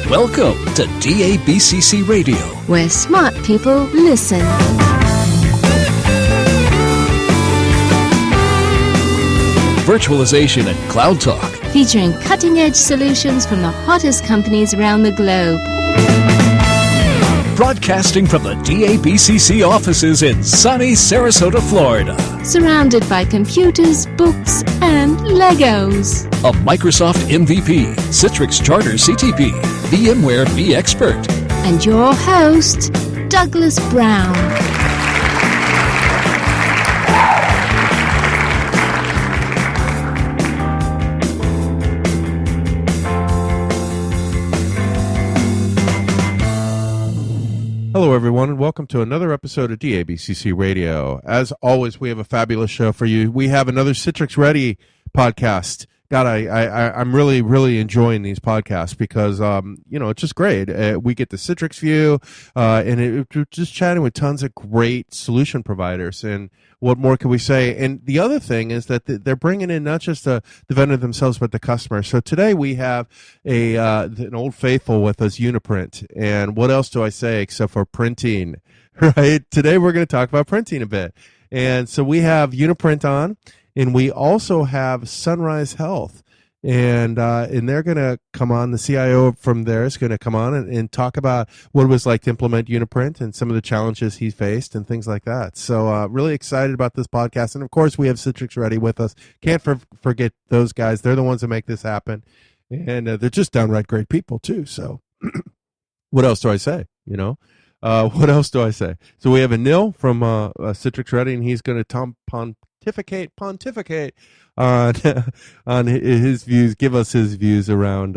Welcome to DABCC Radio, where smart people listen. Virtualization and Cloud Talk, Featuring cutting-edge solutions from the hottest companies around the globe. broadcasting from the DABCC offices in sunny Sarasota, Florida. Surrounded by computers, books, and Legos. A Microsoft MVP, Citrix Charter CTP, VMware vExpert. And your host, Douglas Brown. Hello, everyone, and welcome to another episode of DABCC Radio. As always, we have a fabulous show for you. We have another Citrix Ready podcast. God, I'm really enjoying these podcasts because, it's just great. We get the Citrix view, and just chatting with tons of great solution providers. And what more can we say? And the other thing is that they're bringing in not just the vendor themselves, but the customer. So today we have an old faithful with us, UniPrint. And what else do I say except for printing, right? Today we're going to talk about printing a bit. And so we have UniPrint on. And we also have Sunrise Health, and they're going to come on. The CIO from there is going to come on and talk about what it was like to implement UniPrint and some of the challenges he faced and things like that. So really excited about this podcast. And, of course, we have Citrix Ready with us. Can't forget those guys. They're the ones that make this happen. And they're just downright great people, too. So what else do I say, What else do I say? So we have Anil from Citrix Ready, and he's going to pontificate on his views, give us his views around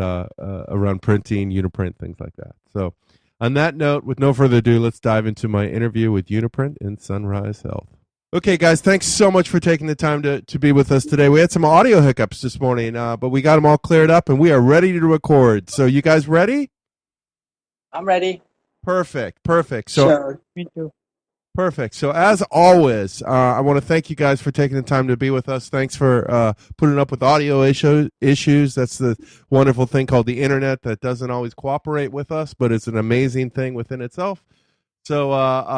printing, UniPrint, things like that. So on that note, with no further ado, let's dive into my interview with UniPrint and Sunrise Health. Okay, guys, thanks so much for taking the time to be with us today. We had some audio hiccups this morning, but we got them all cleared up, and we are ready to record. So you guys ready? I'm ready. Perfect. So, sure. Me too. Perfect. So as always, I want to thank you guys for taking the time to be with us. Thanks for putting up with audio issues. That's the wonderful thing called the internet that doesn't always cooperate with us, but it's an amazing thing within itself. So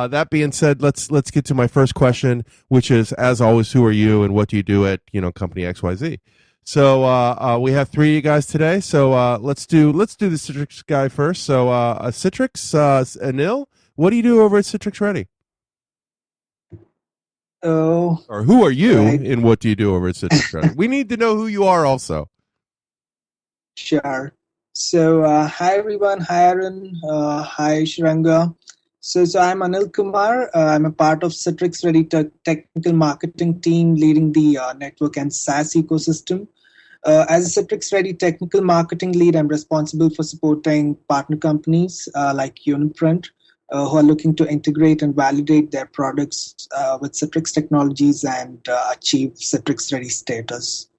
that being said, let's get to my first question, which is, as always, who are you and what do you do at company XYZ? So we have three of you guys today. So let's do the Citrix guy first. So Citrix, Anil, what do you do over at Citrix Ready? Oh. Or who are you, right. And what do you do over at Citrix Ready? We need to know who you are also. Sure. So, hi everyone. Hi Arron. Hi Sheranga. So I'm Anil Kumar. I'm a part of Citrix Ready technical marketing team leading the network and SaaS ecosystem. As a Citrix Ready technical marketing lead, I'm responsible for supporting partner companies like UniPrint, who are looking to integrate and validate their products with Citrix technologies and achieve Citrix Ready status.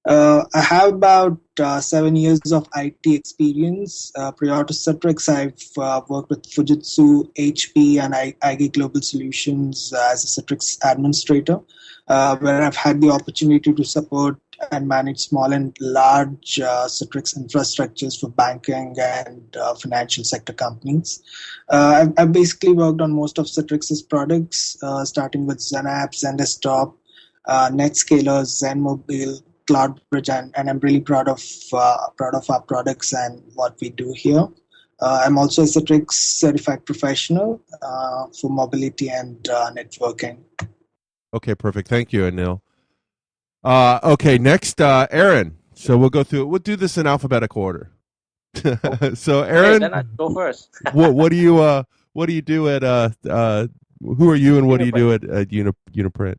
I have about 7 years of IT experience. Prior to Citrix, I've worked with Fujitsu, HP, and IG Global Solutions as a Citrix administrator, where I've had the opportunity to support and manage small and large Citrix infrastructures for banking and financial sector companies. I've basically worked on most of Citrix's products, starting with XenApp, XenDesktop, NetScaler, XenMobile, CloudBridge, and I'm really proud of our products and what we do here. I'm also a Citrix certified professional for mobility and networking. Okay, perfect. Thank you, Anil. Okay, next, Arron. So we'll go through it. We'll do this in alphabetical order. So, Arron, then I go first. what do you do at who are you and what do you do at UniPrint?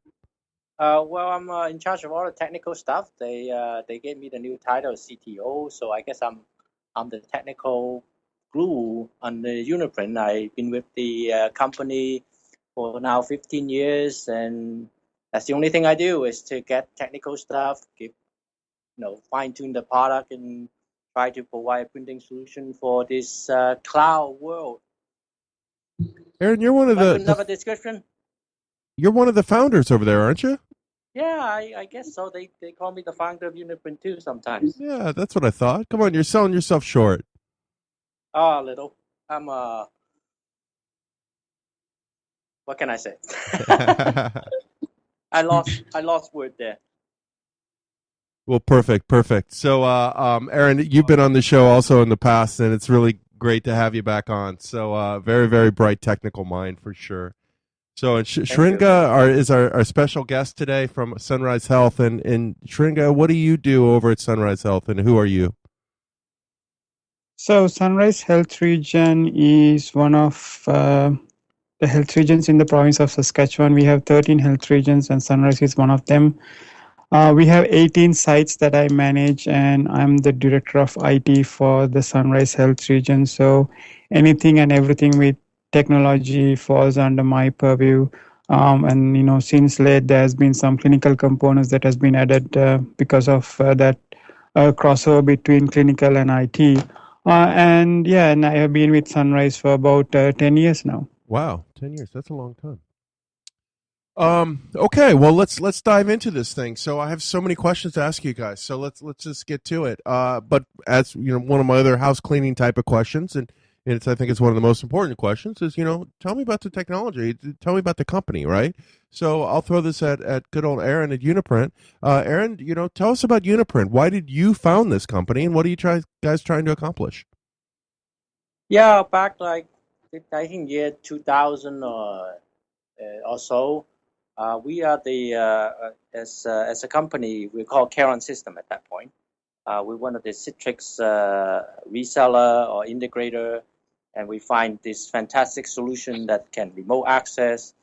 Well, I'm in charge of all the technical stuff. They gave me the new title of CTO, so I guess I'm the technical glue on the UniPrint. I've been with the company for now 15 years, and that's the only thing I do is to get technical stuff, fine tune the product, and try to provide a printing solution for this cloud world. Arron, you're one of another description. You're one of the founders over there, aren't you? Yeah, I guess so. They call me the founder of UniPrint too sometimes. Yeah, that's what I thought. Come on, you're selling yourself short. Oh, a little. I'm what can I say? I lost word there. Well, perfect. So, Arron, you've been on the show also in the past, and it's really great to have you back on. So, very, very bright technical mind for sure. So, and Sheranga is our special guest today from Sunrise Health. And Sheranga, what do you do over at Sunrise Health, and who are you? So, Sunrise Health Region is one of the health regions in the province of Saskatchewan. We have 13 health regions, and Sunrise is one of them. We have 18 sites that I manage, and I'm the director of IT for the Sunrise Health region. So anything and everything with technology falls under my purview. And since late, there has been some clinical components that has been added because of that crossover between clinical and IT. And I have been with Sunrise for about 10 years now. Wow, 10 years. That's a long time. Okay, well let's dive into this thing. So I have so many questions to ask you guys. So let's just get to it. But as you know, one of my other house cleaning type of questions, and I think it's one of the most important questions, is tell me about the technology, tell me about the company, right? So I'll throw this at good old Arron at UniPrint. Arron, tell us about UniPrint. Why did you found this company, and what are you guys trying to accomplish? Yeah, back I think year 2000 or so. We are as a company, we call Arron System at that point. We're one of the Citrix reseller or integrator, and we find this fantastic solution that can remote access,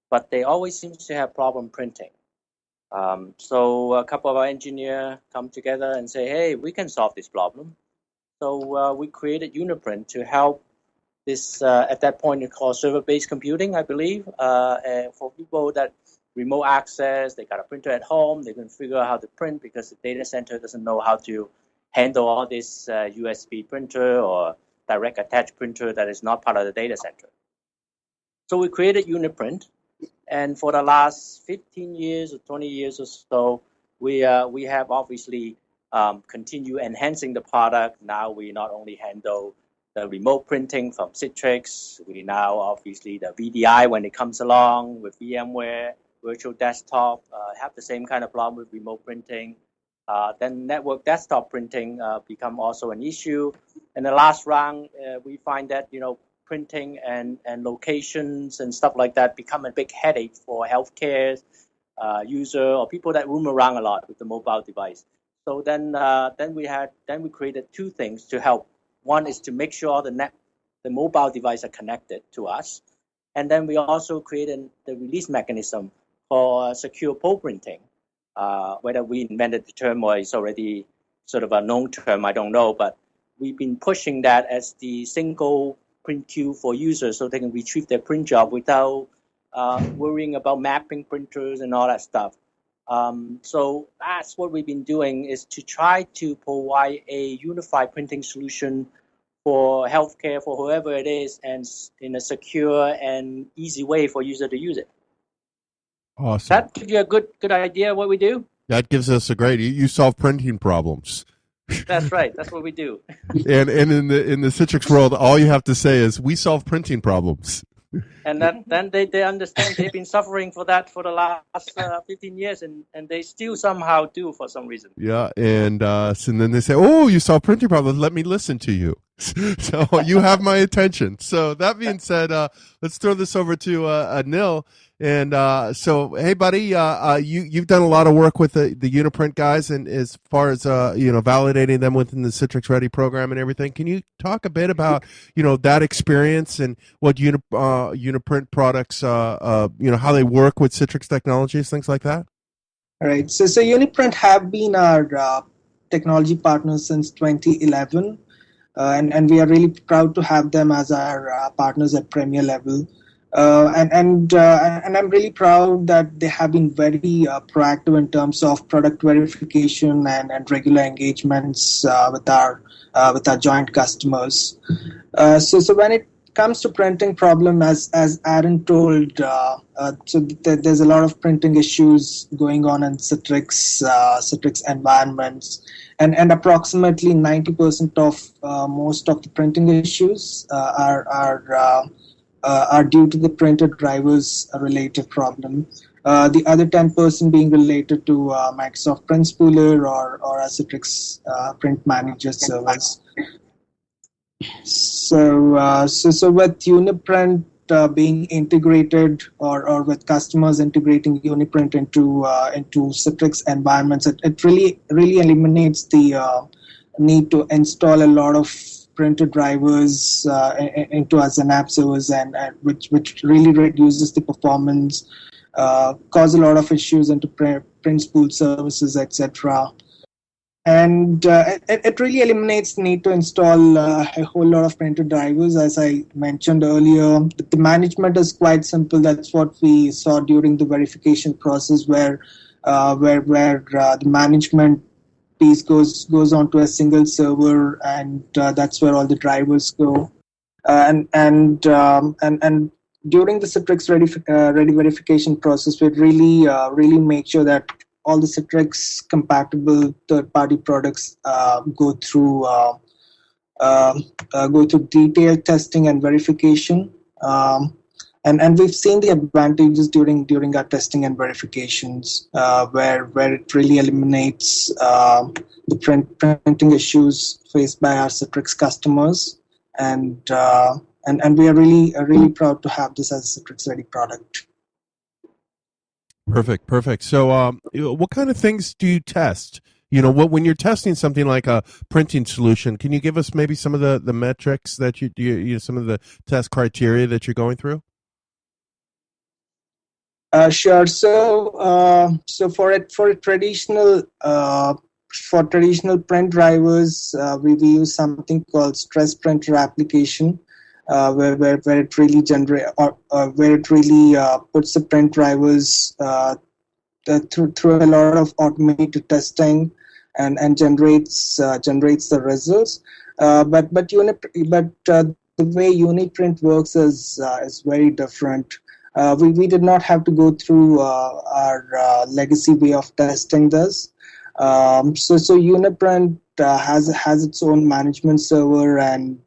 but they always seem to have problem printing. So a couple of our engineers come together and say, hey, we can solve this problem. So we created UniPrint to help this, at that point, it's called server-based computing, I believe, for people that remote access, they got a printer at home, they can figure out how to print because the data center doesn't know how to handle all this USB printer or direct attached printer that is not part of the data center. So we created UniPrint, and for the last 15 years or 20 years or so, we have obviously continued enhancing the product. Now we not only handle the remote printing from Citrix, we now obviously the VDI when it comes along with VMware, virtual desktop, have the same kind of problem with remote printing. Then network desktop printing become also an issue. In the last round, we find that printing and locations and stuff like that become a big headache for healthcare user or people that roam around a lot with the mobile device. So then we created two things to help. One is to make sure the mobile device are connected to us, and then we also created the release mechanism for secure pole printing. Whether we invented the term or it's already sort of a known term, I don't know, but we've been pushing that as the single print queue for users so they can retrieve their print job without worrying about mapping printers and all that stuff. So that's what we've been doing, is to try to provide a unified printing solution for healthcare, for whoever it is, and in a secure and easy way for user to use it. Awesome. That gives you a good idea of what we do? That gives us a great. You solve printing problems. That's right. That's what we do. and in the Citrix world, all you have to say is we solve printing problems. And then they understand they've been suffering for that for the last 15 years, and they still somehow do for some reason. Yeah, and then they say, oh, you solve printing problems. Let me listen to you. So you have my attention. So that being said, let's throw this over to Anil. And so, hey, buddy, you've done a lot of work with the UniPrint guys, and as far as validating them within the Citrix Ready program and everything. Can you talk a bit about that experience and what UniPrint products, how they work with Citrix technologies, things like that? All right. So UniPrint have been our technology partners since 2011, and we are really proud to have them as our partners at premier level. And I'm really proud that they have been very proactive in terms of product verification and regular engagements with our joint customers. So when it comes to printing problem, as Arron told, there's a lot of printing issues going on in Citrix environments, and approximately 90% of most of the printing issues are due to the printer drivers related problem. The other 10% being related to Microsoft Print Spooler or a Citrix Print Manager service. So with UniPrint being integrated, or with customers integrating UniPrint into Citrix environments, it really eliminates the need to install a lot of printer drivers into as an app servers, and which really reduces the performance, cause a lot of issues into print spool services, etc. And it really eliminates the need to install a whole lot of printer drivers. As I mentioned earlier, the management is quite simple. That's what we saw during the verification process, where the management piece goes onto a single server, and that's where all the drivers go. And during the Citrix Ready verification process, we really make sure that all the Citrix compatible third-party products go through detailed testing and verification. And we've seen the advantages during our testing and verifications, where it really eliminates the printing issues faced by our Citrix customers, and we are really proud to have this as a Citrix Ready product. Perfect. So, what kind of things do you test? When you're testing something like a printing solution, can you give us maybe some of the metrics that you some of the test criteria that you're going through? Sure. So for traditional print drivers, we use something called stress printer application, where it really puts the print drivers through a lot of automated testing and generates the results. But the way UniPrint works is very different. We did not have to go through our legacy way of testing this. So UniPrint has its own management server, and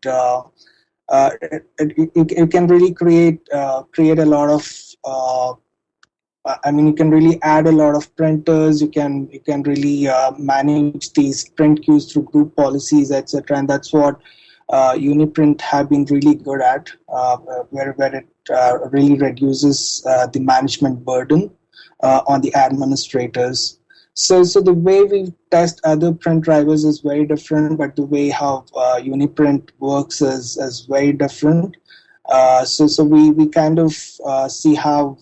you can really create a lot of. You can really add a lot of printers. You can really manage these print queues through group policies, etc. And that's what UniPrint have been really good at, where it really reduces the management burden on the administrators. So the way we test other print drivers is very different, but the way how UniPrint works is very different. So we kind of see how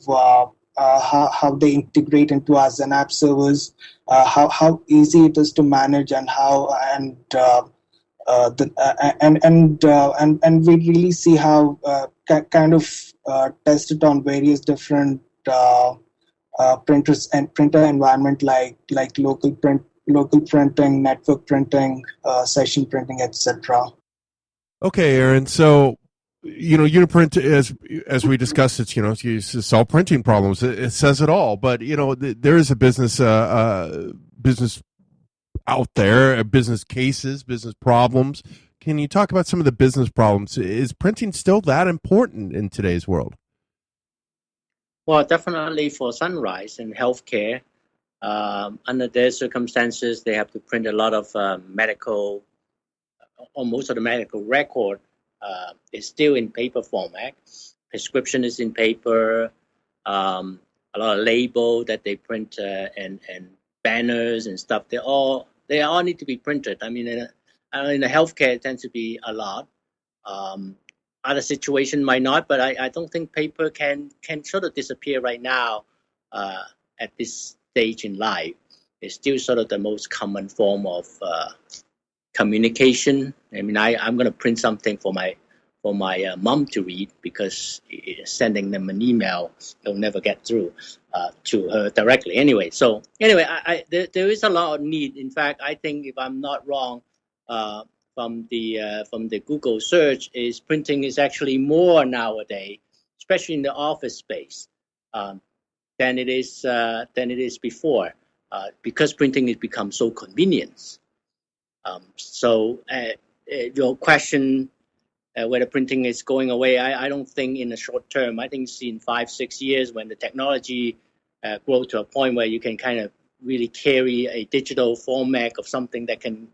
they integrate into our Zen-app servers, how easy it is to manage, and and we really see how kind of test it on various different printers and printer environment, like local printing, network printing, session printing, etc. Okay, Arron. So, UniPrint, as we discussed, it's to solve printing problems. It says it all. But there is a business out there, business cases, business problems. Can you talk about some of the business problems? Is printing still that important in today's world? Well, definitely for Sunrise in healthcare, under their circumstances, they have to print a lot of medical, or most of the medical record is still in paper format. Prescription is in paper. A lot of label that they print and banners and stuff. They all need to be printed. I mean, in the healthcare, it tends to be a lot. Other situation might not, but I don't think paper can sort of disappear right now at this stage in life. It's still sort of the most common form of communication. I mean, I'm going to print something for my mom to read, because sending them an email, they'll never get through to her directly. Anyway, there is a lot of need. In fact, I think, if I'm not wrong, from the Google search is printing is actually more nowadays, especially in the office space, than it is before, because printing has become so convenient. So your question, whether printing is going away, I don't think in the short term. I think it's in 5-6 years when the technology grow to a point where you can kind of really carry a digital format of something that can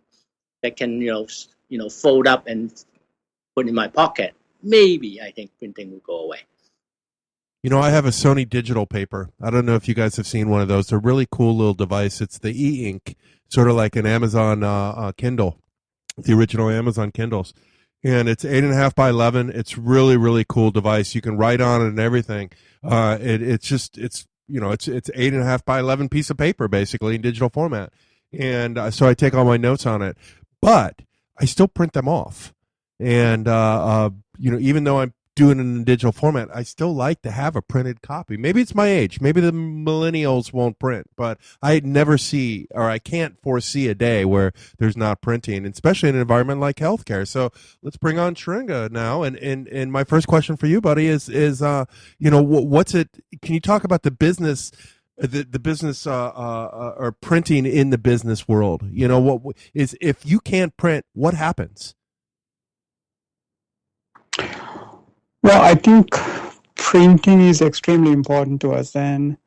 fold up and put in my pocket. Maybe I think printing will go away. I have a Sony digital paper. I don't know if you guys have seen one of those. They're a really cool little device. It's the e-ink, sort of like an Amazon Kindle, the original Amazon Kindles. And it's 8.5 by 11. It's really, really cool device. You can write on it and everything. It's 8.5 by 11 piece of paper, basically, in digital format. And so I take all my notes on it. But I still print them off. And, even though I'm doing it in digital format, I still like to have a printed copy. Maybe it's my age. Maybe the millennials won't print, but I can't foresee a day where there's not printing, especially in an environment like healthcare. So let's bring on Sheranga now. And my first question for you, buddy, is what's it? Can you talk about the business? The business or printing in the business world. What is, if you can't print, what happens? Well, I think printing is extremely important to us, and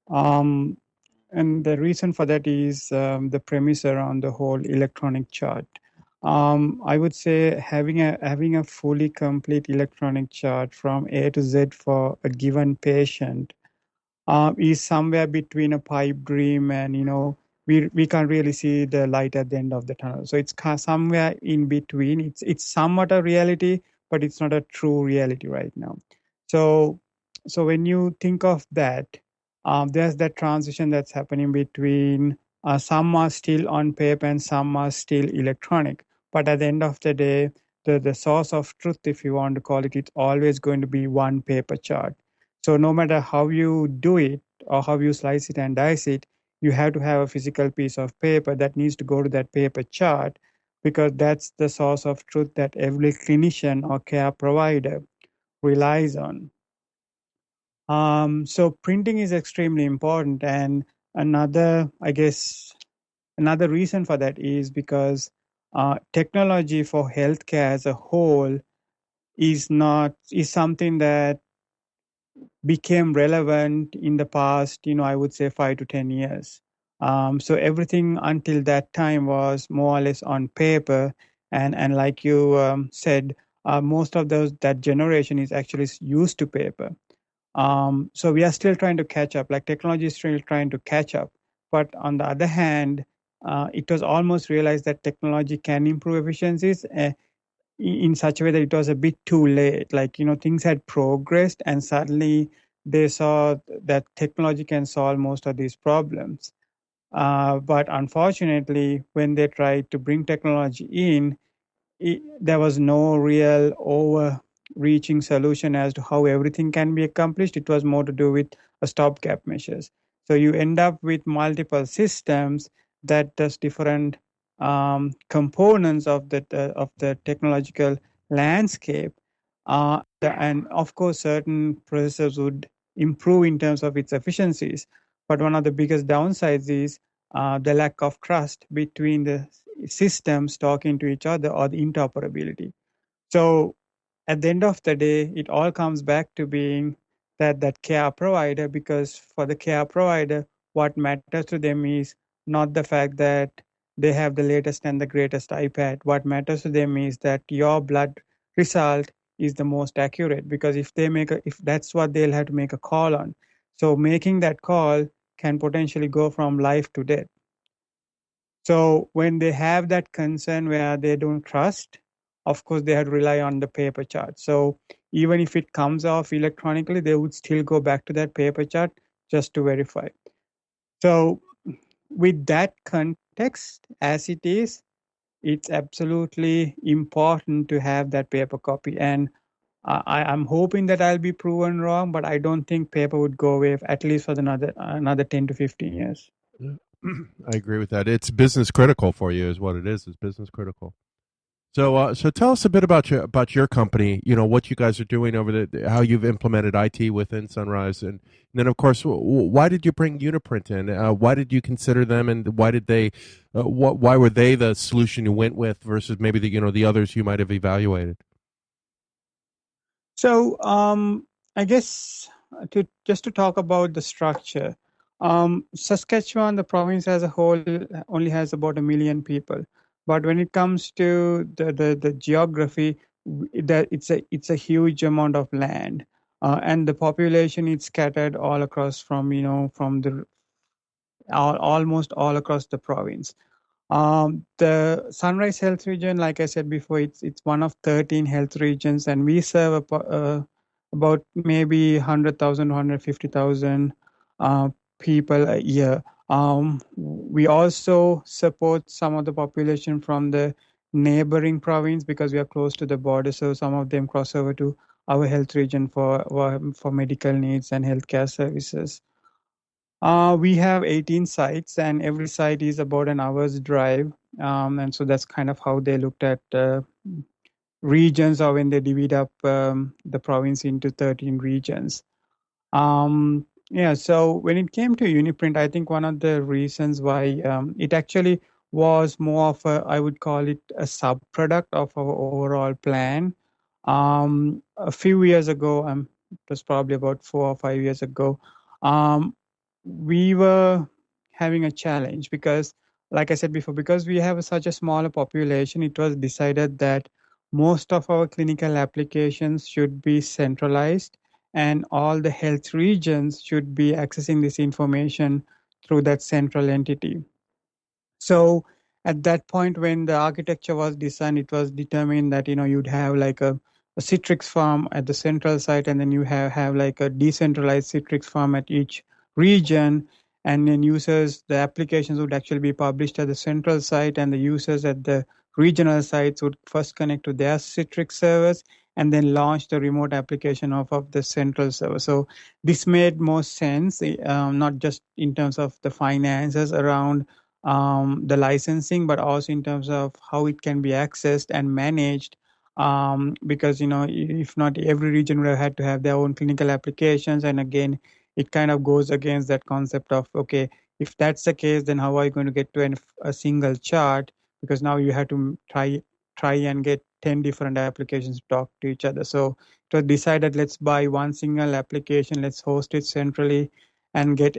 the reason for that is the premise around the whole electronic chart. I would say having a fully complete electronic chart from A to Z for a given patient is somewhere between a pipe dream and we can't really see the light at the end of the tunnel. So it's somewhere in between. It's somewhat a reality, but it's not a true reality right now. So when you think of that, there's that transition that's happening between some are still on paper and some are still electronic. But at the end of the day, the source of truth, if you want to call it, it's always going to be one paper chart. So no matter how you do it or how you slice it and dice it, you have to have a physical piece of paper that needs to go to that paper chart, because that's the source of truth that every clinician or care provider relies on. So printing is extremely important. And another reason for that is because technology for healthcare as a whole is something that became relevant in the past, I would say 5 to 10 years. So everything until that time was more or less on paper. And like you said, most of that generation is actually used to paper. So we are still trying to catch up, like technology is still trying to catch up. But on the other hand, it was almost realized that technology can improve efficiencies in such a way that it was a bit too late. Like, things had progressed and suddenly they saw that technology can solve most of these problems. But unfortunately, when they tried to bring technology in, there was no real overreaching solution as to how everything can be accomplished. It was more to do with a stopgap measures. So you end up with multiple systems that does different components of the technological landscape, and of course certain processors would improve in terms of its efficiencies. But one of the biggest downsides is the lack of trust between the systems talking to each other, or the interoperability. So at the end of the day, it all comes back to being that care provider, because for the care provider, what matters to them is not the fact that they have the latest and the greatest iPad. What matters to them is that your blood result is the most accurate, because if that's what they'll have to make a call on. So making that call can potentially go from life to death. So when they have that concern where they don't trust, of course, they have to rely on the paper chart. So even if it comes off electronically, they would still go back to that paper chart just to verify. So with that context, as it is, it's absolutely important to have that paper copy. And I'm hoping that I'll be proven wrong, but I don't think paper would go away, at least for another 10 to 15 years. I agree with that. It's business critical for you, is what it is. It's business critical. So tell us a bit about your company. You know what you guys are doing over how you've implemented IT within Sunrise, and then of course, why did you bring UniPrint in? Why did you consider them, and why did they? Why were they the solution you went with versus maybe the others you might have evaluated? So I guess to talk about the structure, Saskatchewan, the province as a whole, only has about 1 million people. But when it comes to the geography, that it's a huge amount of land, and the population is scattered all across from the almost all across the province. The Sunrise Health Region, like I said before, it's one of 13 health regions, and we serve about maybe 100,000, 150,000 people a year. We also support some of the population from the neighboring province because we are close to the border, so some of them cross over to our health region for medical needs and healthcare services. We have 18 sites, and every site is about an hour's drive. And so that's kind of how they looked at regions, or when they divide up the province into 13 regions. Yeah, so when it came to UniPrint, I think one of the reasons why it actually was more of I would call it a sub-product of our overall plan. A few years ago, it was probably about 4 or 5 years ago, we were having a challenge because, like I said before, because we have such a smaller population, it was decided that most of our clinical applications should be centralized, and all the health regions should be accessing this information through that central entity. So at that point, when the architecture was designed, it was determined that you'd have like a Citrix farm at the central site, and then you have like a decentralized Citrix farm at each region, and then the applications would actually be published at the central site, and the users at the regional sites would first connect to their Citrix servers and then launch the remote application off of the central server. So this made more sense, not just in terms of the finances around the licensing, but also in terms of how it can be accessed and managed. Because if not, every region would have had to have their own clinical applications, and again, it kind of goes against that concept of, okay, if that's the case, then how are you going to get to a single chart? Because now you have to try and get 10 different applications to talk to each other. So it was decided, let's buy one single application, let's host it centrally, and get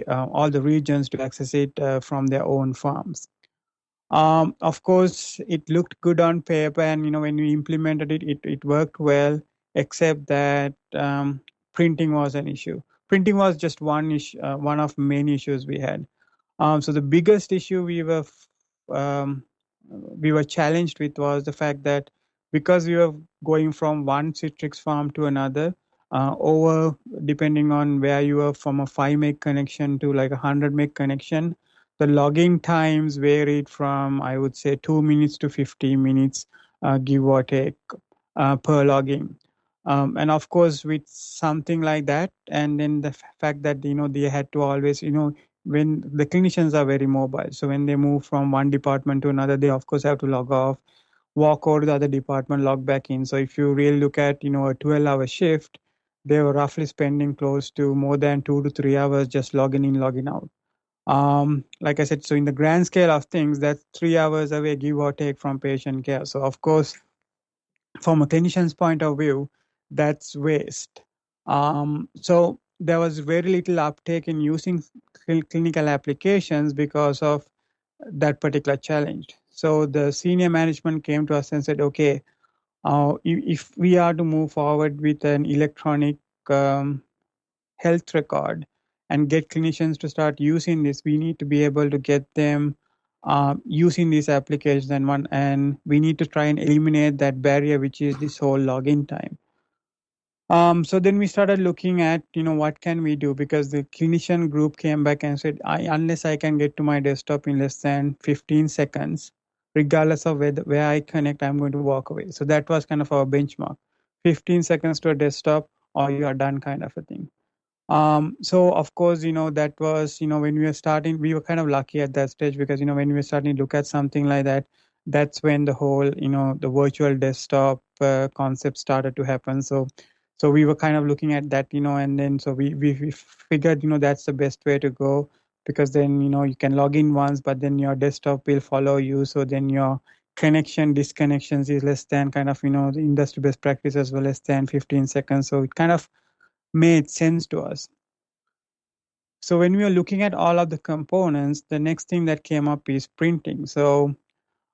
all the regions to access it from their own farms. Of course, it looked good on paper, and when we implemented it worked well, except that printing was an issue. Printing was just one issue, one of many issues we had. So the biggest issue we were challenged with was the fact that because we were going from one Citrix farm to another, over depending on where you are, from a 5 meg connection to like a 100 meg connection, the login times varied from, I would say, 2 minutes to 15 minutes, give or take, per login. And of course, with something like that, and then the fact that they had to always, when the clinicians are very mobile, so when they move from one department to another, they of course have to log off, walk over to the other department, log back in. So if you really look at a 12-hour shift, they were roughly spending close to more than 2 to 3 hours just logging in, logging out. Like I said, so in the grand scale of things, that's 3 hours away, give or take, from patient care. So of course, from a clinician's point of view, that's waste. So there was very little uptake in using clinical applications because of that particular challenge. So the senior management came to us and said, okay, if we are to move forward with an electronic health record and get clinicians to start using this, we need to be able to get them using these applications, and we need to try and eliminate that barrier, which is this whole login time. So then we started looking at, what can we do? Because the clinician group came back and said, unless I can get to my desktop in less than 15 seconds, regardless of where I connect, I'm going to walk away. So that was kind of our benchmark, 15 seconds to a desktop, or you are done, kind of a thing. So of course, that was, when we were starting, we were kind of lucky at that stage, because, when we were starting to look at something like that, that's when the whole, the virtual desktop concept started to happen. So we were kind of looking at that, and then so we figured, that's the best way to go, because then, you can log in once, but then your desktop will follow you. So then your connection disconnections is less than kind of, the industry best practice as well, less than 15 seconds. So it kind of made sense to us. So when we were looking at all of the components, the next thing that came up is printing. So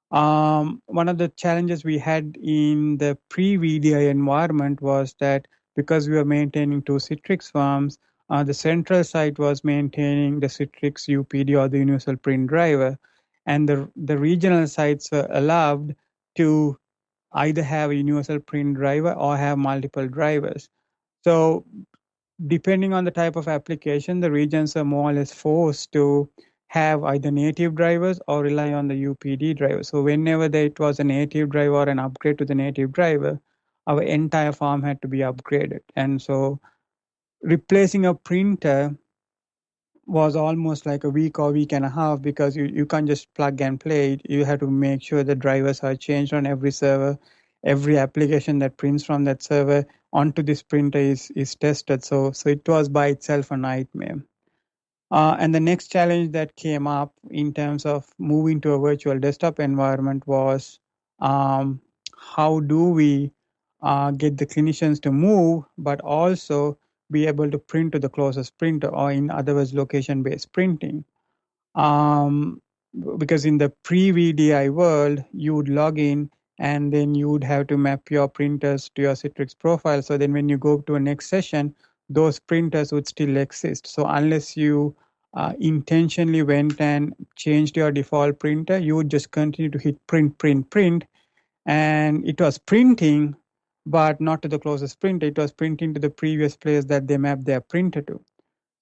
one of the challenges we had in the pre-VDI environment was that because we were maintaining two Citrix farms, the central site was maintaining the Citrix UPD or the Universal Print Driver, and the regional sites were allowed to either have a Universal Print Driver or have multiple drivers. So depending on the type of application, the regions are more or less forced to have either native drivers or rely on the UPD driver. So whenever it was a native driver or an upgrade to the native driver, our entire farm had to be upgraded. And so replacing a printer was almost like a week or week and a half, because you can't just plug and play it. You have to make sure the drivers are changed on every server. Every application that prints from that server onto this printer is tested. So it was by itself a nightmare. And the next challenge that came up in terms of moving to a virtual desktop environment was, how do we get the clinicians to move, but also be able to print to the closest printer, or in other words, location-based printing. Because in the pre-VDI world, you would log in and then you would have to map your printers to your Citrix profile. So then when you go to a next session, those printers would still exist. So unless you intentionally went and changed your default printer, you would just continue to hit print, print, print. And it was printing, but not to the closest printer. It was printing to the previous place that they mapped their printer to.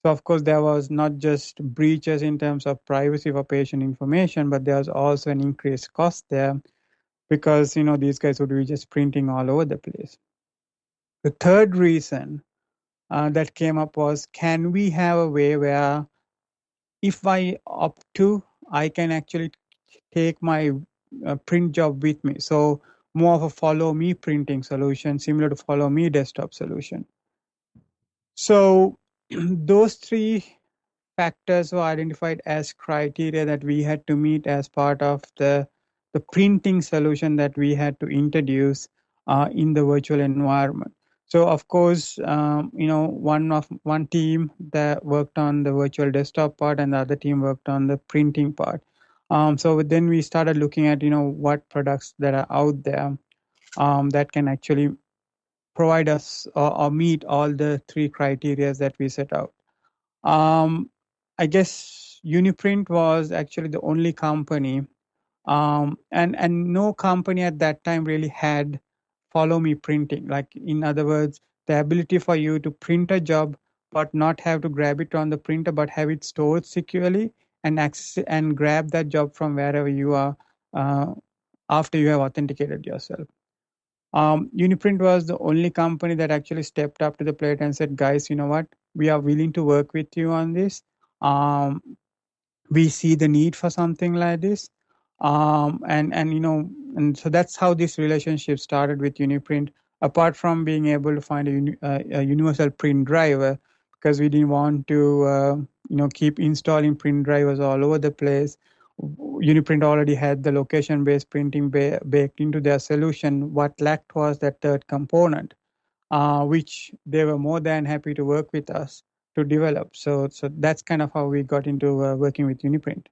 So of course, there was not just breaches in terms of privacy for patient information, but there was also an increased cost there, because these guys would be just printing all over the place. The third reason that came up was, can we have a way where if I opt to, I can actually take my print job with me? So more of a follow me printing solution, similar to follow me desktop solution. So those three factors were identified as criteria that we had to meet as part of the printing solution that we had to introduce in the virtual environment. So of course, one team that worked on the virtual desktop part, and the other team worked on the printing part. So then we started looking at what products that are out there that can actually provide us or meet all the three criteria that we set out. I guess UniPrint was actually the only company, and no company at that time really had follow me printing. Like, in other words, the ability for you to print a job but not have to grab it on the printer, but have it stored securely and access and grab that job from wherever you are after you have authenticated yourself. UniPrint was the only company that actually stepped up to the plate and said, guys, you know what, we are willing to work with you on this. We see the need for something like this. And so that's how this relationship started with UniPrint, apart from being able to find a universal print driver, because we didn't want to keep installing print drivers all over the place. UniPrint already had the location-based printing baked into their solution. What lacked was that third component, which they were more than happy to work with us to develop. So that's kind of how we got into working with UniPrint.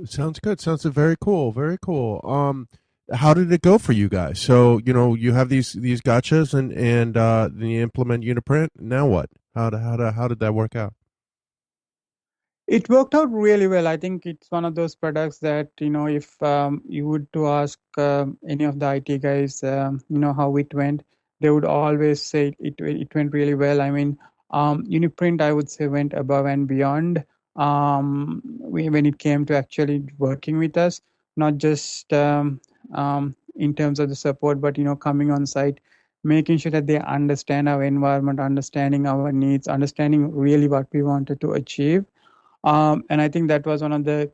Sounds good. Sounds very cool. Very cool. How did it go for you guys? So you have these gotchas and then you implement UniPrint. Now what? How did that work out? It worked out really well. I think it's one of those products that, if you would to ask any of the IT guys, how it went, they would always say it went really well. I mean, UniPrint, I would say, went above and beyond when it came to actually working with us, not just in terms of the support, but, coming on site, making sure that they understand our environment, understanding our needs, understanding really what we wanted to achieve. And I think that was one of the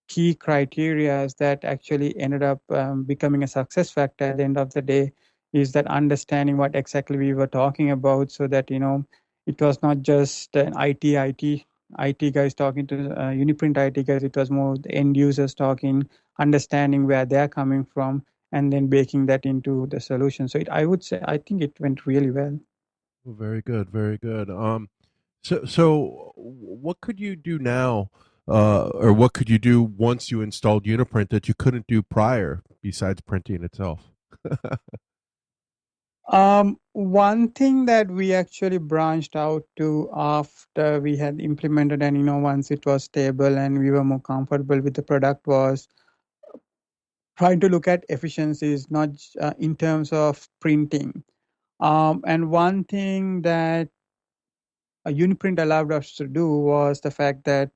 key criteria that actually ended up becoming a success factor at the end of the day is that understanding what exactly we were talking about, so that it was not just an IT guys talking to UniPrint IT guys. It was more the end users talking, understanding where they're coming from, and then baking that into the solution. So I would say, I think it went really well. Very good, very good. So what could you do now, or what could you do once you installed UniPrint that you couldn't do prior, besides printing itself? One thing that we actually branched out to after we had implemented, and once it was stable and we were more comfortable with the product, was trying to look at efficiencies, not in terms of printing. And one thing that UniPrint allowed us to do was the fact that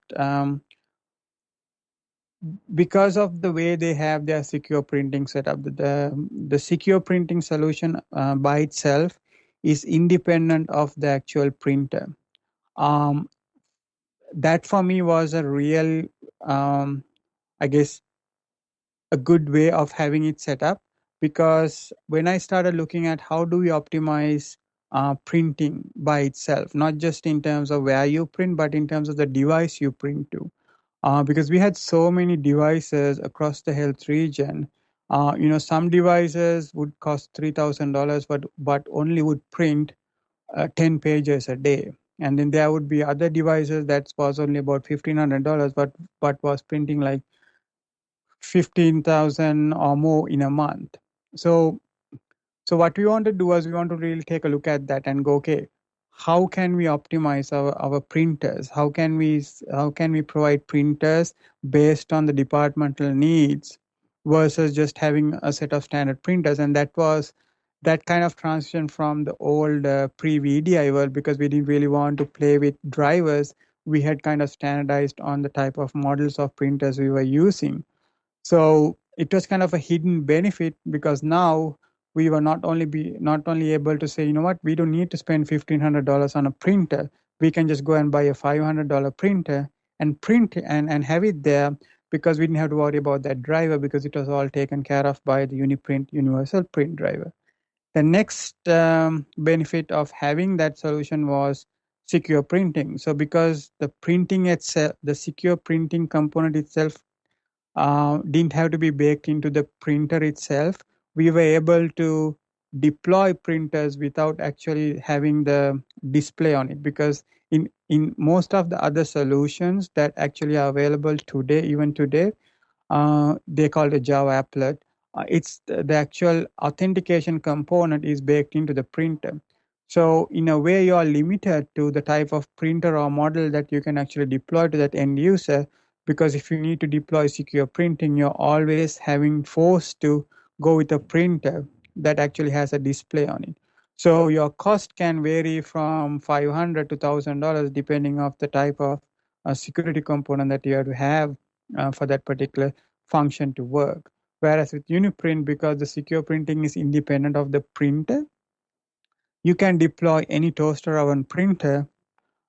because of the way they have their secure printing setup, the secure printing solution by itself is independent of the actual printer. Um, that for me was a real, I guess, a good way of having it set up, because when I started looking at how do we optimize printing by itself, not just in terms of where you print, but in terms of the device you print to. Because we had so many devices across the health region. Some devices would cost $3,000, but only would print 10 pages a day. And then there would be other devices that was only about $1,500, but was printing like 15,000 or more in a month. So what we want to do is we want to really take a look at that and go, okay, how can we optimize our printers? How can we provide printers based on the departmental needs versus just having a set of standard printers? And that was that kind of transition from the old pre-VDI world, because we didn't really want to play with drivers. We had kind of standardized on the type of models of printers we were using. So it was kind of a hidden benefit, because now we were not only able to say, you know what, we don't need to spend $1,500 on a printer. We can just go and buy a $500 printer and print and have it there, because we didn't have to worry about that driver, because it was all taken care of by the UniPrint universal print driver. The next benefit of having that solution was secure printing. So because the printing itself, the secure printing component itself didn't have to be baked into the printer itself, we were able to deploy printers without actually having the display on it. Because in most of the other solutions that actually are available today, even today, they call it a Java applet. It's the actual authentication component is baked into the printer. So in a way, you are limited to the type of printer or model that you can actually deploy to that end user. Because if you need to deploy secure printing, you're always having forced to go with a printer that actually has a display on it. So your cost can vary from $500 to $1,000 depending on the type of security component that you have to have for that particular function to work. Whereas with UniPrint, because the secure printing is independent of the printer, you can deploy any toaster oven printer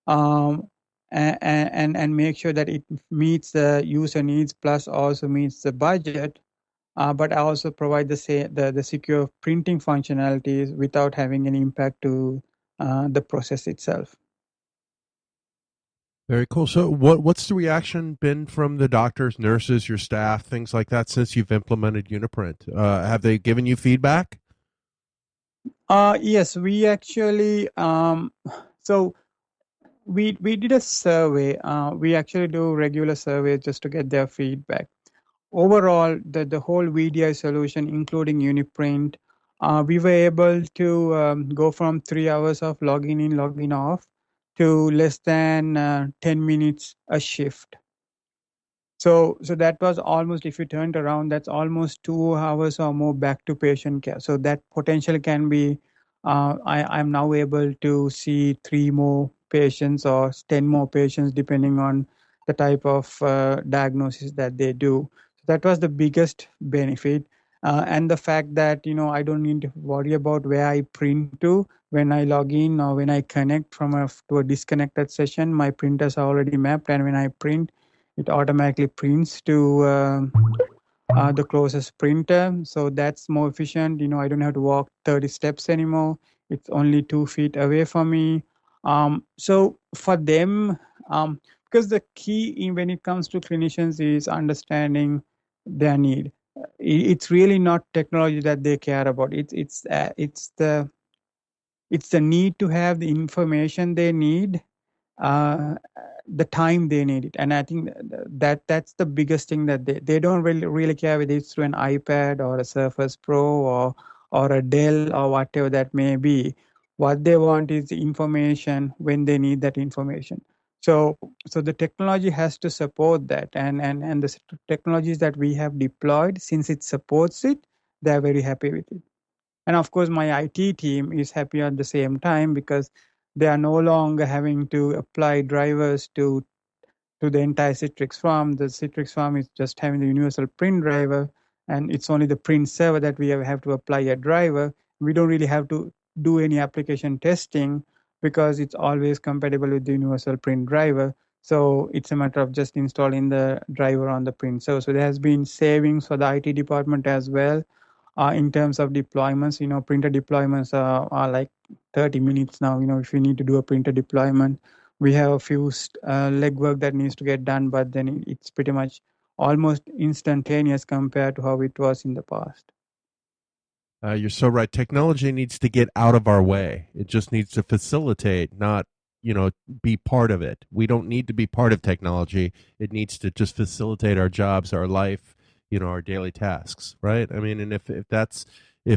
um, and make sure that it meets the user needs, plus also meets the budget, but also provide the secure printing functionalities without having any impact to the process itself. Very cool. So, what's the reaction been from the doctors, nurses, your staff, things like that, since you've implemented UniPrint? Have they given you feedback? Yes, we actually. So we did a survey. We actually do regular surveys just to get their feedback. Overall, the whole VDI solution, including UniPrint, we were able to go from 3 hours of logging in, logging off to less than 10 minutes a shift. So that was almost, if you turned around, that's almost 2 hours or more back to patient care. So that potential can be, I'm now able to see 3 more patients or 10 more patients, depending on the type of diagnosis that they do. So that was the biggest benefit. And the fact that, I don't need to worry about where I print to when I log in or when I connect to a disconnected session. My printers are already mapped, and when I print, it automatically prints to the closest printer. So that's more efficient. I don't have to walk 30 steps anymore. It's only 2 feet away from me. So for them, because the key when it comes to clinicians is understanding their need. It's really not technology that they care about. It's the need to have the information they need, uh, the time they need it. And I think that's the biggest thing, that they don't really care whether it's through an iPad or a Surface Pro or a Dell or whatever that may be. What they want is the information when they need that information. So the technology has to support that, and the technologies that we have deployed, since it supports it, they're very happy with it. And of course, my IT team is happy at the same time, because they are no longer having to apply drivers to the entire Citrix farm. The Citrix farm is just having the universal print driver, and it's only the print server that we have to apply a driver. We don't really have to do any application testing, because it's always compatible with the universal print driver. So it's a matter of just installing the driver on the print server. So there has been savings for the IT department as well. In terms of deployments, printer deployments are like 30 minutes now. If you need to do a printer deployment, we have a few legwork that needs to get done, but then it's pretty much almost instantaneous compared to how it was in the past. You're so right. Technology needs to get out of our way. It just needs to facilitate, not be part of it. We don't need to be part of technology. It needs to just facilitate our jobs, our life, our daily tasks, right? I mean, and if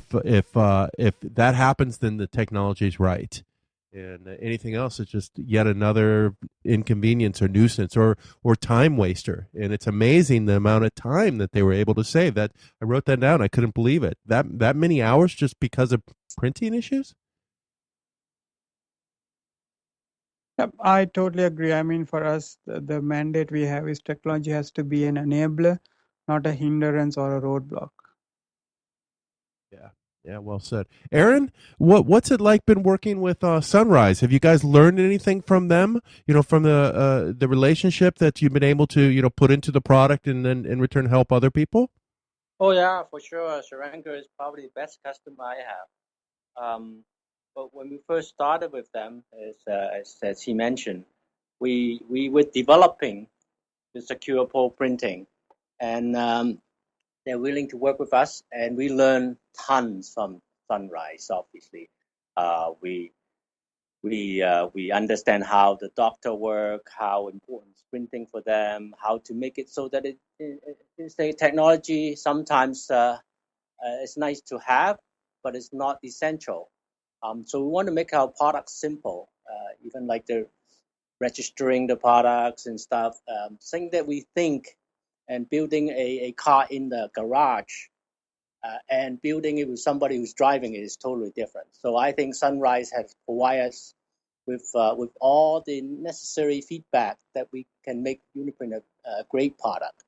that happens, then the technology is right, and anything else is just yet another inconvenience or nuisance or time waster. And it's amazing the amount of time that they were able to save. That I wrote that down. I couldn't believe it. That many hours just because of printing issues. Yep, I totally agree. I mean, for us, the mandate we have is technology has to be an enabler, not a hindrance or a roadblock. Yeah, well said. Arron, what's it like been working with Sunrise? Have you guys learned anything from them? From the relationship that you've been able to put into the product and then in return help other people? Oh yeah, for sure. Sheranga is probably the best customer I have. But when we first started with them, as he mentioned, we were developing the secure pole printing, and they're willing to work with us, and we learn tons from Sunrise. Obviously, we understand how the doctor work, how important is printing for them, how to make it so that it's a technology. Sometimes it's nice to have, but it's not essential. So we want to make our products simple, even like the registering the products and stuff. Thing that we think, and building a car in the garage and building it with somebody who's driving it is totally different. So I think Sunrise has provided us with all the necessary feedback that we can make UniPrint a great product.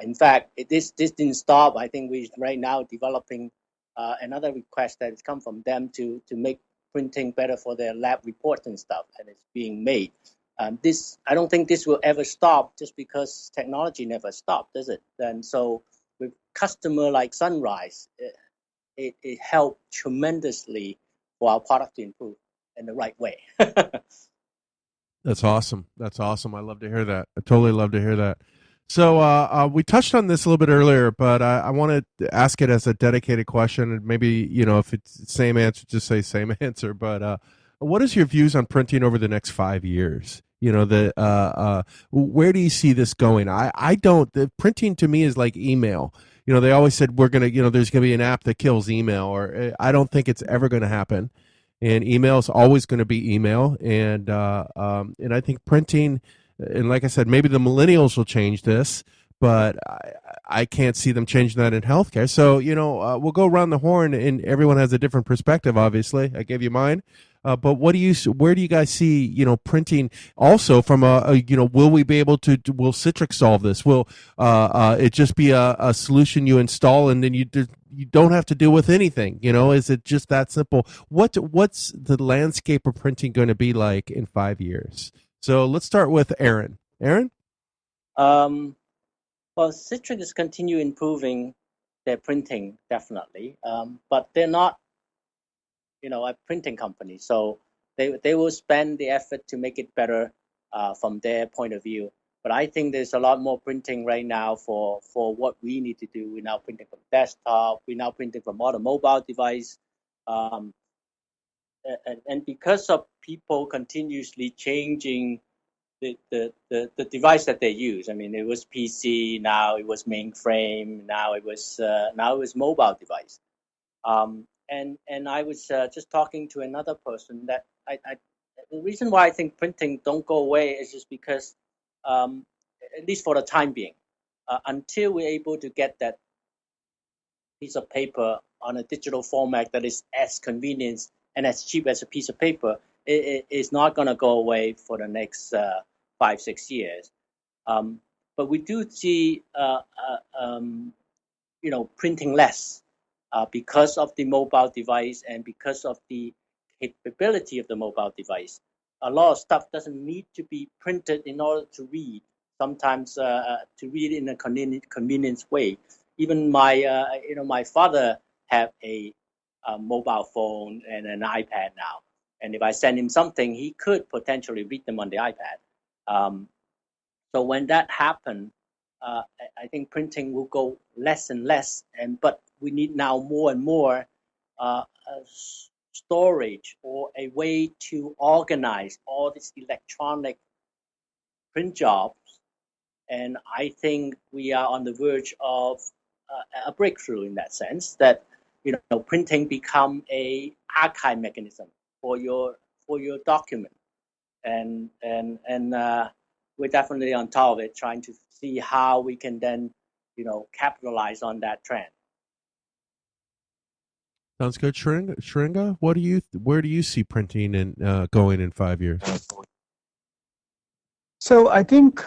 In fact, this didn't stop. I think we're right now developing another request that has come from them to make printing better for their lab reports and stuff, and it's being made. I don't think this will ever stop, just because technology never stopped, does it? And so with customer like Sunrise, it helped tremendously for our product to improve in the right way. That's awesome. I love to hear that. I totally love to hear that. So we touched on this a little bit earlier, but I want to ask it as a dedicated question, and maybe if it's the same answer, just say same answer. But what is your views on printing over the next 5 years? Where do you see this going? I don't. The printing to me is like email. They always said there's gonna be an app that kills email, or I don't think it's ever going to happen. And email is always going to be email, and I think printing. And like I said, maybe the millennials will change this, but I can't see them changing that in healthcare. So, we'll go around the horn, and everyone has a different perspective, obviously. I gave you mine. But where do you guys see, printing also from will we be able to, will Citrix solve this? Will it just be a solution you install and then you don't have to deal with anything? Is it just that simple? What's the landscape of printing going to be like in 5 years? So let's start with Arron. Arron? Well, Citrix is continue improving their printing definitely, but they're not, a printing company, so they will spend the effort to make it better from their point of view. But I think there's a lot more printing right now for what we need to do. We're now printing from desktop. We're now printing from all the mobile device. And because of people continuously changing the device that they use. I mean, it was PC, now it was mainframe, now it was mobile device. And I was just talking to another person that the reason why I think printing don't go away is just because, at least for the time being, until we're able to get that piece of paper on a digital format that is as convenient and as cheap as a piece of paper, it is not going to go away for the next 5-6 years. But we do see, printing less because of the mobile device and because of the capability of the mobile device. A lot of stuff doesn't need to be printed in order to read. Sometimes to read in a convenient way. Even my father have a mobile phone and an iPad now, and if I send him something, he could potentially read them on the iPad. So when that happens, I think printing will go less and less, but we need now more and more storage or a way to organize all these electronic print jobs. And I think we are on the verge of a breakthrough in that sense, that printing become a archive mechanism for your document, and we're definitely on top of it, trying to see how we can then capitalize on that trend. Sounds good. Sheranga, where do you see printing and going in 5 years? So I think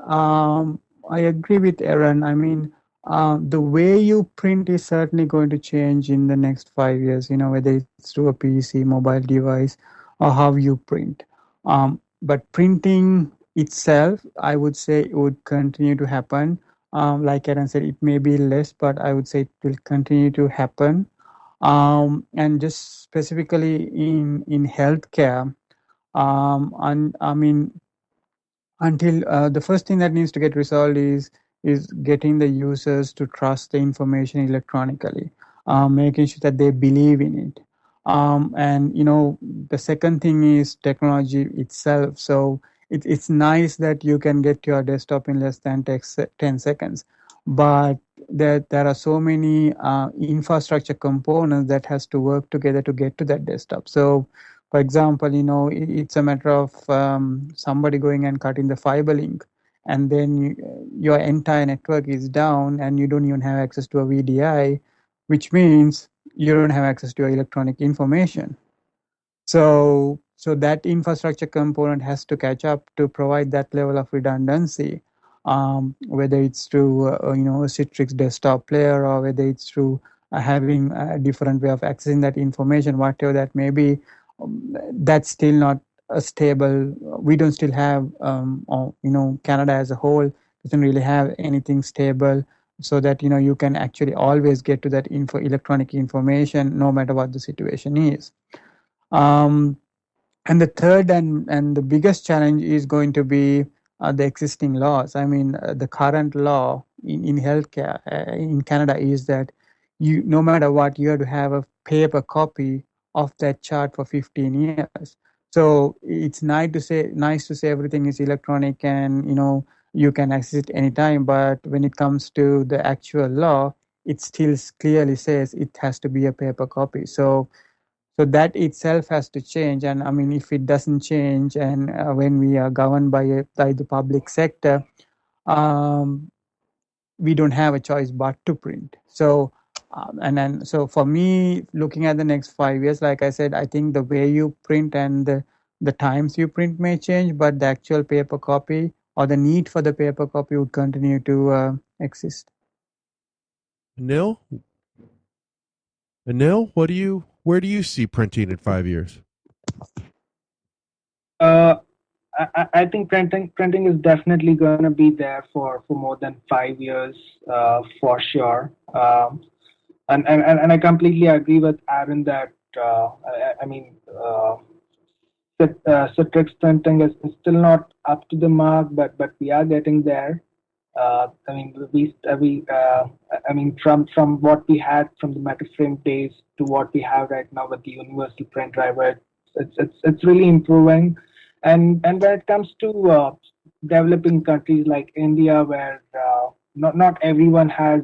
I agree with Aaron. I mean, the way you print is certainly going to change in the next 5 years, whether it's through a PC, mobile device, or how you print. But printing itself, I would say, it would continue to happen. Like Aaron said, it may be less, but I would say it will continue to happen. And just specifically in healthcare, and I mean, until the first thing that needs to get resolved is getting the users to trust the information electronically, making sure that they believe in it. And the second thing is technology itself. So it's nice that you can get your desktop in less than 10 seconds, but there are so many infrastructure components that has to work together to get to that desktop. So for example, it's a matter of somebody going and cutting the fiber link, and then your entire network is down and you don't even have access to a VDI, which means you don't have access to your electronic information. So that infrastructure component has to catch up to provide that level of redundancy, whether it's through a Citrix desktop player, or whether it's through having a different way of accessing that information, whatever that may be. That's still not a stable. We don't still have, Canada as a whole doesn't really have anything stable, so that you can actually always get to that electronic information no matter what the situation is. And the third and the biggest challenge is going to be the existing laws. I mean, the current law in healthcare in Canada is that no matter what, you have to have a paper copy of that chart for 15 years. So it's nice to say everything is electronic and you can access it anytime. But when it comes to the actual law, it still clearly says it has to be a paper copy. So that itself has to change. And I mean, if it doesn't change, and when we are governed by the public sector, we don't have a choice but to print. So so for me, looking at the next 5 years, like I said, I think the way you print and the times you print may change, but the actual paper copy or the need for the paper copy would continue to exist. Anil, where do you see printing in 5 years? I think printing is definitely going to be there for more than 5 years, for sure. And I completely agree with Aaron that I mean, Citrix printing is still not up to the mark, but we are getting there. I mean, from what we had from the MetaFrame days to what we have right now with the universal print driver, it's really improving. And when it comes to developing countries like India, where not everyone has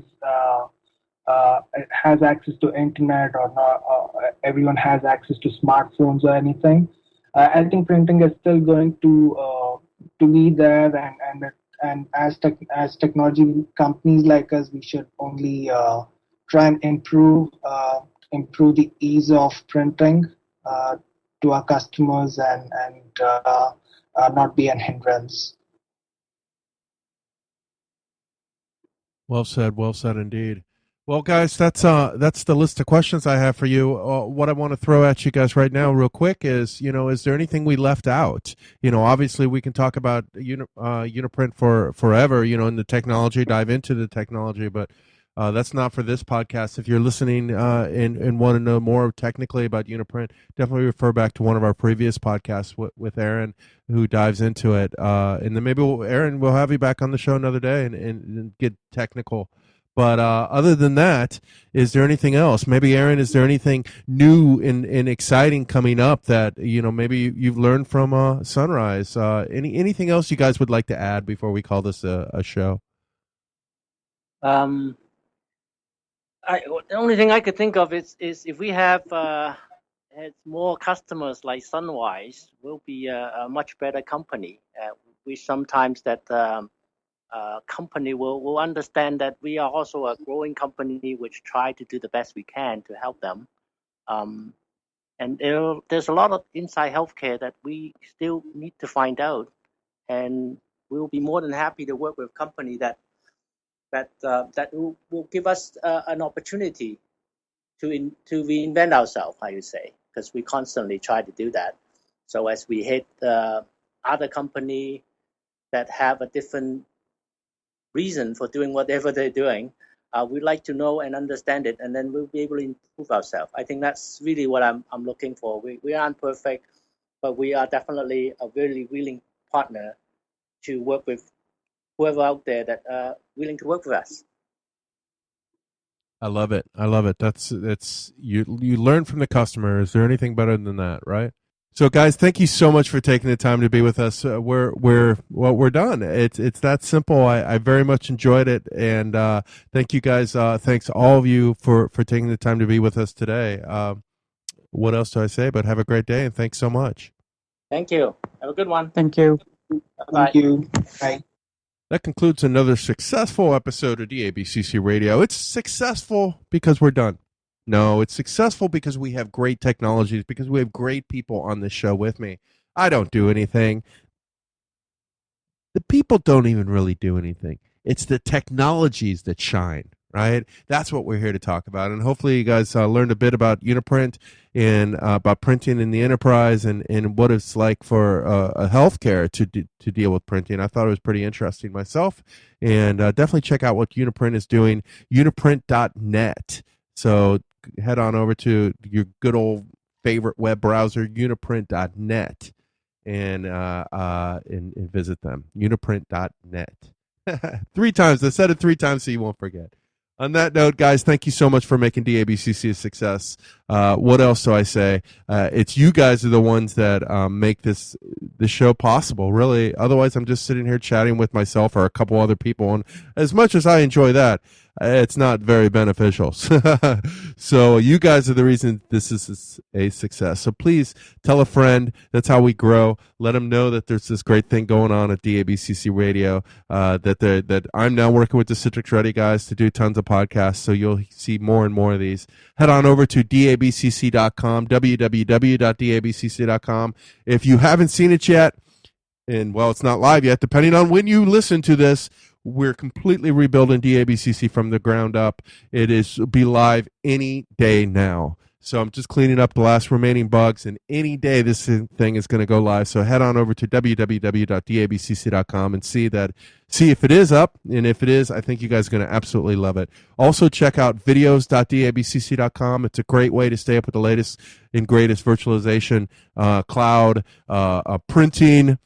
access to internet, or not everyone has access to smartphones or anything. I think printing is still going to be there, and as technology companies like us, we should only try and improve the ease of printing to our customers, and not be an hindrance. Well said indeed. Well, guys, that's the list of questions I have for you. What I want to throw at you guys right now, real quick, is is there anything we left out? Obviously we can talk about UniPrint for forever, in the technology, dive into the technology, but that's not for this podcast. If you're listening and want to know more technically about UniPrint, definitely refer back to one of our previous podcasts with Aaron, who dives into it. And then maybe Aaron, we'll have you back on the show another day and get technical. But other than that, is there anything else? Maybe, Aaron, is there anything new and exciting coming up that maybe you've learned from Sunrise? Anything else you guys would like to add before we call this a show? The only thing I could think of is if we have had more customers like Sunrise, we'll be a much better company. We sometimes that company will understand that we are also a growing company which try to do the best we can to help them. And there's a lot of inside healthcare that we still need to find out, and we'll be more than happy to work with a company that will give us an opportunity to reinvent ourselves, I would say, because we constantly try to do that. So as we hit other company that have a different reason for doing whatever they're doing, we'd like to know and understand it, and then we'll be able to improve ourselves. I think that's really what I'm looking for. We aren't perfect, but we are definitely a very willing partner to work with whoever out there that are willing to work with us. I love it. That's you learn from the customer. Is there anything better than that, right? So, guys, thank you so much for taking the time to be with us. We're done. It's that simple. I very much enjoyed it, and thank you guys. Thanks all of you for taking the time to be with us today. What else do I say? But have a great day, and thanks so much. Thank you. Have a good one. Thank you. Bye-bye. Thank you. Bye. That concludes another successful episode of DABCC Radio. It's successful because we're done. No, it's successful because we have great technologies, because we have great people on this show with me. I don't do anything. The people don't even really do anything. It's the technologies that shine, right? That's what we're here to talk about. And hopefully you guys learned a bit about UniPrint and about printing in the enterprise and what it's like for a healthcare to deal with printing. I thought it was pretty interesting myself. And definitely check out what UniPrint is doing, uniprint.net. So head on over to your good old favorite web browser, uniprint.net, and visit them, uniprint.net. 3 times. I said it 3 times so you won't forget. On that note, guys, thank you so much for making DABCC a success. What else do I say? It's you guys are the ones that make this show possible, really. Otherwise, I'm just sitting here chatting with myself or a couple other people. And as much as I enjoy that, it's not very beneficial. So you guys are the reason this is a success. So please tell a friend. That's how we grow. Let them know that there's this great thing going on at DABCC Radio, that I'm now working with the Citrix Ready guys to do tons of podcasts. So you'll see more and more of these. Head on over to dabcc.com, www.dabcc.com. If you haven't seen it yet, and well, it's not live yet, depending on when you listen to this, we're completely rebuilding DABCC from the ground up. It is be live any day now. So I'm just cleaning up the last remaining bugs, and any day this thing is going to go live. So head on over to www.dabcc.com and see if it is up. And if it is, I think you guys are going to absolutely love it. Also check out videos.dabcc.com. It's a great way to stay up with the latest and greatest virtualization, cloud, printing,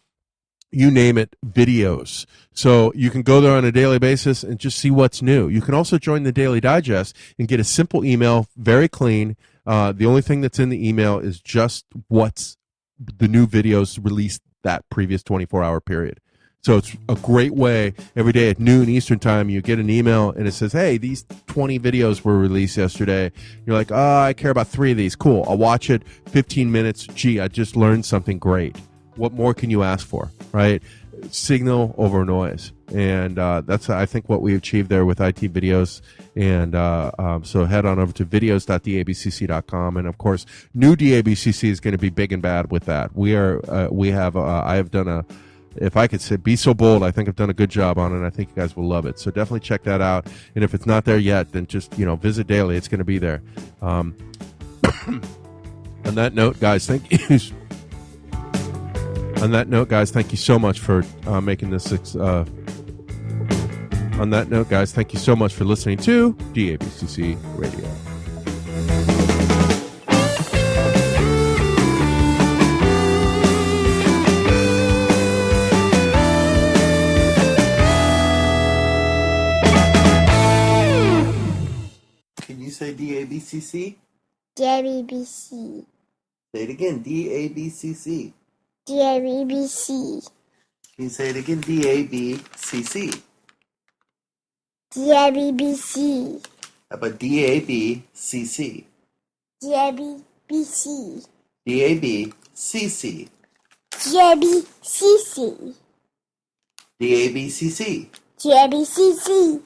you name it, videos. So you can go there on a daily basis and just see what's new. You can also join the Daily Digest and get a simple email, very clean. The only thing that's in the email is just what's the new videos released that previous 24-hour period. So it's a great way. Every day at noon Eastern time, you get an email and it says, hey, these 20 videos were released yesterday. You're like, oh, I care about 3 of these. Cool. I'll watch it. 15 minutes. Gee, I just learned something great. What more can you ask for, right? Signal over noise. And that's, I think, what we achieved there with IT videos. And so head on over to videos.dabcc.com. And, of course, new DABCC is going to be big and bad with that. I have done if I could say, be so bold, I think I've done a good job on it. I think you guys will love it. So definitely check that out. And if it's not there yet, then just, visit daily. It's going to be there. On that note, guys, thank you. On that note, guys, thank you so much for making this. On that note, guys, thank you so much for listening to DABCC Radio. Can you say DABCC? DABC. Say it again, DABCC. DABC. Can you say it again, DABCC? DABC. How about DABCC? DABC. DABCC. DABCC. DABCC. DABCC.